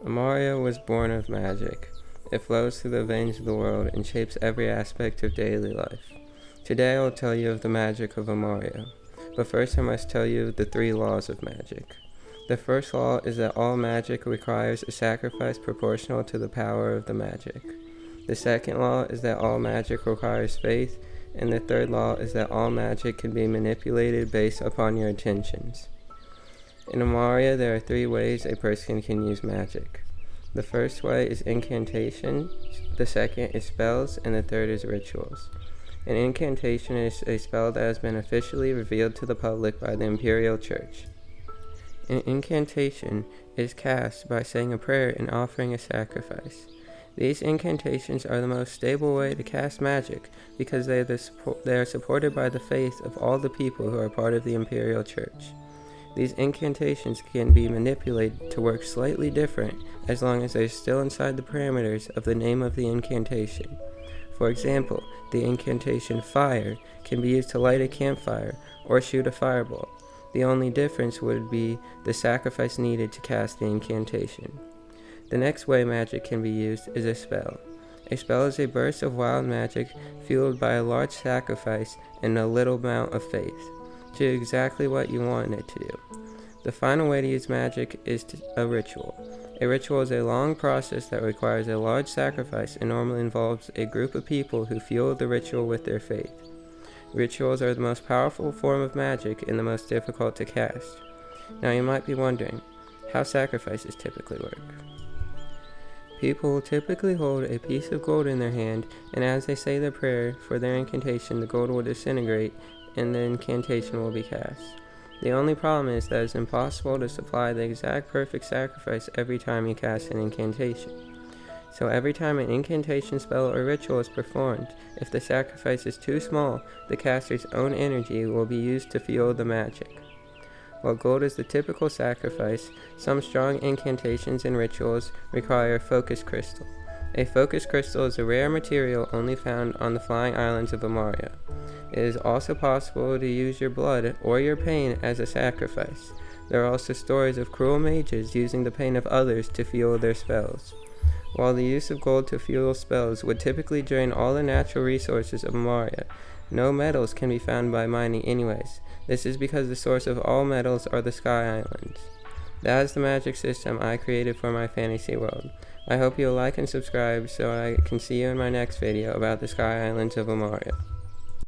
Amaria was born of magic. It flows through the veins of the world and shapes every aspect of daily life. Today I will tell you of the magic of Amaria, but first I must tell you the 3 laws of magic. The first law is that all magic requires a sacrifice proportional to the power of the magic. The second law is that all magic requires faith, and the third law is that all magic can be manipulated based upon your intentions. In Amaria, there are 3 ways a person can use magic. The first way is incantation, the second is spells, and the third is rituals. An incantation is a spell that has been officially revealed to the public by the Imperial Church. An incantation is cast by saying a prayer and offering a sacrifice. These incantations are the most stable way to cast magic because they are supported by the faith of all the people who are part of the Imperial Church. These incantations can be manipulated to work slightly different as long as they are still inside the parameters of the name of the incantation. For example, the incantation fire can be used to light a campfire or shoot a fireball. The only difference would be the sacrifice needed to cast the incantation. The next way magic can be used is a spell. A spell is a burst of wild magic fueled by a large sacrifice and a little amount of faith. Do exactly what you want it to do. The final way to use magic is a ritual. A ritual is a long process that requires a large sacrifice and normally involves a group of people who fuel the ritual with their faith. Rituals are the most powerful form of magic and the most difficult to cast. Now you might be wondering, how sacrifices typically work. People will typically hold a piece of gold in their hand, and as they say their prayer for their incantation, the gold will disintegrate and the incantation will be cast. The only problem is that it's impossible to supply the exact perfect sacrifice every time you cast an incantation. So every time an incantation spell or ritual is performed, if the sacrifice is too small, the caster's own energy will be used to fuel the magic. While gold is the typical sacrifice, some strong incantations and rituals require a focus crystal. A focus crystal is a rare material only found on the flying islands of Amaria. It is also possible to use your blood or your pain as a sacrifice. There are also stories of cruel mages using the pain of others to fuel their spells. While the use of gold to fuel spells would typically drain all the natural resources of Amaria, no metals can be found by mining anyways. This is because the source of all metals are the Sky Islands. That is the magic system I created for my fantasy world. I hope you'll like and subscribe so I can see you in my next video about the Sky Islands of Amaria.